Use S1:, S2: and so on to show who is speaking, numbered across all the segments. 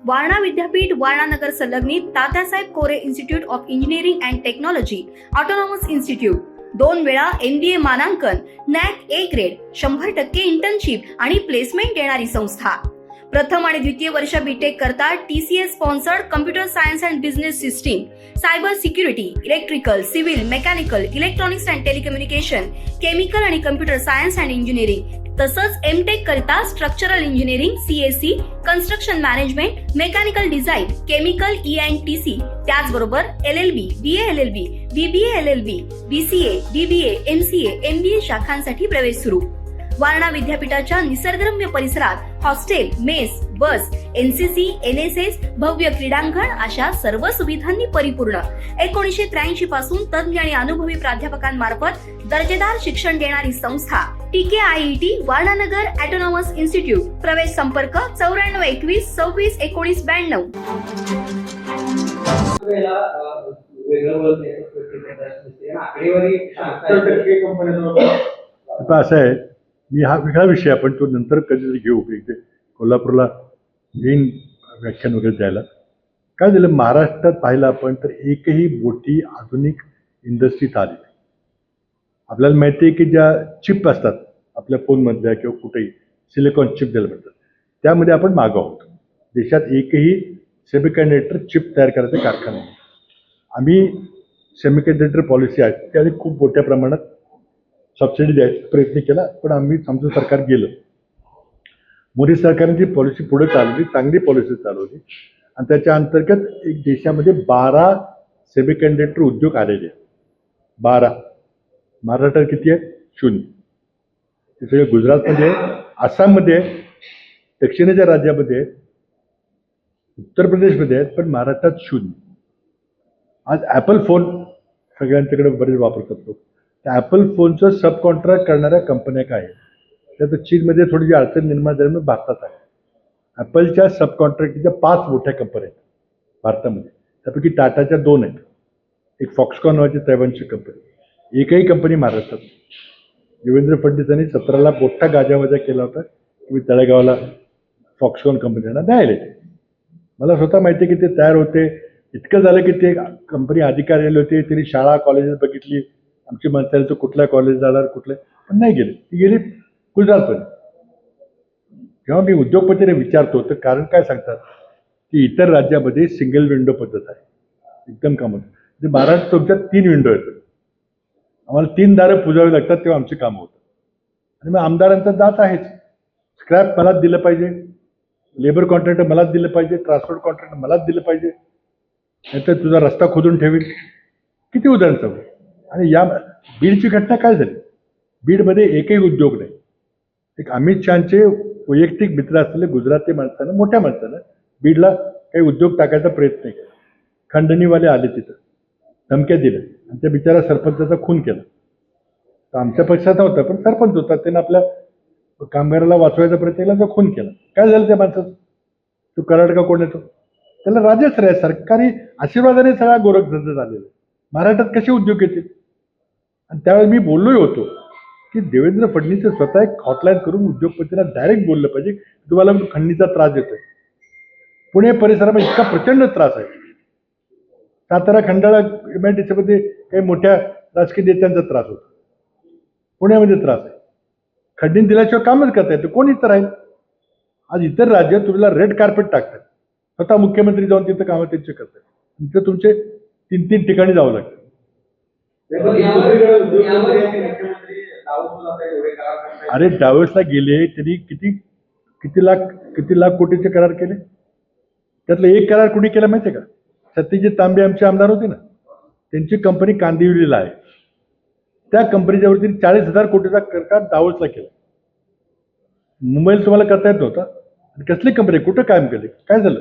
S1: वारणा विद्यापीठ वारणा नगर संलग्नित Tatyasaheb Kore institute of engineering and technology autonomous institute, 2 वेळा MBA मानांकन, NAC A ग्रेड, 100% इंटर्नशिप आणि प्लेसमेंट देणारी संस्था। प्रथम आणि द्वितीय वर्ष बीटेक करता TCS sponsored computer science and business system, cyber security, electrical, civil, mechanical, electronics and telecommunication, chemical आणि कम्प्युटर सायन्स अँड इंजिनिअरिंग, तसंच MTech करता structural engineering, CSE, construction management, mechanical design, chemical ENTC, त्याचबरोबर LLB, BA LLB, BBA LLB, BCA, BBA, MCA, MBA शाखांसाठी प्रवेश सुरू। वारणा विद्यापीठाच्या निसर्गरम्य परिसरात hostel, mess, बस, NCC, NSS, भव्य क्रीडांगण अशा सर्व सुविधांनी परिपूर्ण 1983 पासून तज्ञ आणि अनुभवी प्राध्यापकांमार्फत दर्जेदार शिक्षण देणारी संस्था TKIET वारणा नगर ऑटोनॉमस इन्स्टिट्यूट। प्रवेश संपर्क 94 21 26 19 92।
S2: असं आहे, मी हा वेगळा विषय आपण तो नंतर कधीतरी घेऊ, इथे कोल्हापूरला येईन व्याख्यान वगैरे द्यायला। काय झालं महाराष्ट्रात पाहिलं आपण तर एकही मोठी आधुनिक इंडस्ट्रीत आली नाही। आपल्याला माहिती आहे की ज्या चिप असतात आपल्या फोनमधल्या किंवा कुठेही सिलिकॉन चिप ज्याला म्हणतात, त्यामध्ये आपण मागं आहोत। देशात एकही सेमीकंडक्टर चिप तयार करायचा कारखाना नाही। आम्ही सेमीकंडक्टर पॉलिसी आहे त्याने खूप मोठ्या प्रमाणात सबसिडी द्यायचा प्रयत्न केला, पण आमचं सरकार गेलं। मोदी सरकारने जी पॉलिसी पुढे चालवली, चांगली पॉलिसी चालवली आणि त्याच्या अंतर्गत एक देशामध्ये 12 सेमीकंडक्टर उद्योग आलेले आहेत। 12 महाराष्ट्रात किती आहे? 0। ते सगळे गुजरातमध्ये, आसाममध्ये, दक्षिणेच्या राज्यामध्ये, उत्तर प्रदेशमध्ये आहेत, पण महाराष्ट्रात 0। आज ॲपल फोन सगळ्यांच्याकडे बरेच वापरतात लोक। त्या ॲपल फोनचं सब कॉन्ट्रॅक्ट करणाऱ्या कंपन्या काय आहेत? त्यात चीनमध्ये थोडी अडचण निर्माण झाल्यामुळे भारतात आहे। ॲपलच्या सब कॉन्ट्रॅक्टच्या 5 मोठ्या कंपन्या आहेत भारतामध्ये, त्यापैकी टाटाच्या 2 आहेत, एक फॉक्सकॉन नावाची तैवानची कंपनी। एकही कंपनी महाराष्ट्रात। देवेंद्र फडणवीसांनी 17ला मोठा गाजावाजा केला होता की मी तळेगावला फॉक्सकॉन कंपन्यांना द्यायला। मला स्वतः माहिती आहे की ते तयार होते। इतकं झालं की ते कंपनी अधिकारी आले होते, त्यांनी शाळा कॉलेजेस बघितली, आमची म्हणता कुठल्या कॉलेज जाणार कुठल्या, पण नाही गेले। ती गेली गुजरातपर्यंत। जेव्हा मी उद्योगपतीने विचारतो तर कारण काय सांगतात की इतर राज्यामध्ये सिंगल विंडो पद्धत आहे, एकदम कामं। म्हणजे महाराष्ट्रात तुमच्या 3 विंडो आहेत, आम्हाला 3 दारं पुजावी लागतात तेव्हा आमचे काम होतं। आणि मग आमदारांचा जात आहेच, स्क्रॅप मलाच दिलं पाहिजे, लेबर कॉन्ट्रॅक्टर मलाच दिलं पाहिजे, ट्रान्सपोर्ट कॉन्ट्रॅक्टर मलाच दिलं पाहिजे, नाहीतर तुझा रस्ता खोदून ठेवील। किती उदाहरण सांगू। आणि या बीडची घटना काय झाली? बीडमध्ये एकही उद्योग नाही। एक अमित शहाचे वैयक्तिक मित्र असलेले गुजराती माणसानं, मोठ्या माणसानं बीडला काही उद्योग टाकायचा प्रयत्न केला। खंडणीवाले आले तिथं, धमक्या दिल्या आणि त्या बिचारा सरपंचाचा खून केला। तर आमच्या पक्षात होता पण सरपंच होता, त्यानं आपल्या कामगाराला वाचवायचा प्रयत्न केला, तो खून केला। काय झालं त्या माणसाचं? तो कराड का कोण येतो? त्याला राज्याश्रय सरकारी आशीर्वादाने सगळा गोरखधंदा झालेला। महाराष्ट्रात कसे उद्योग येतील? आणि त्यावेळेस मी बोललोही होतो की देवेंद्र फडणवीस स्वतः एक हॉटलाईन करून उद्योगपतींना डायरेक्ट बोललं पाहिजे, तुम्हाला खंडणीचा त्रास देतोय। पुणे परिसरामध्ये इतका प्रचंड त्रास आहे। सातारा खंडाळा MIDC मध्ये काही मोठ्या राजकीय नेत्यांचा त्रास होतो, पुण्यामध्ये त्रास आहे। खंडणी दिल्याशिवाय कामच करता येतं, कोण इतर राहील? आज इतर राज्य तुम्हाला रेड कार्पेट टाकतात, स्वतः मुख्यमंत्री जाऊन तिथं कामं त्यांचे करतात, तिथं तुमचे 3-3 ठिकाणी जावं लागतं। अरे डावसला गेले, त्यांनी किती लाख कोटीचे करार केले। त्यातलं एक करार कुणी केला माहिती आहे का? सत्यजित तांबे आमचे आमदार होते ना, त्यांची कंपनी कांदिवलीला आहे, त्या कंपनीच्या वरती 40,000 कोटीचा करार डावसला केला। मुंबईला तुम्हाला करता येत नव्हता। कसली कंपनी, कुठं काम केले, काय झालं?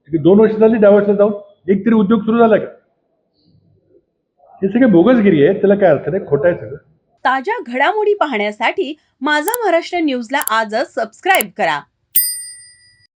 S2: 2 वर्ष झाली डावसला जाऊन, एक तरी उद्योग सुरू झाला का? हे सगळे बोगसगिरी आहे, त्याला काय अर्थ नाही, खोटं आहे सगळं।
S3: ताज्या घडामोडी पाहण्यासाठी माझा महाराष्ट्र न्यूजला आजच सबस्क्राईब करा।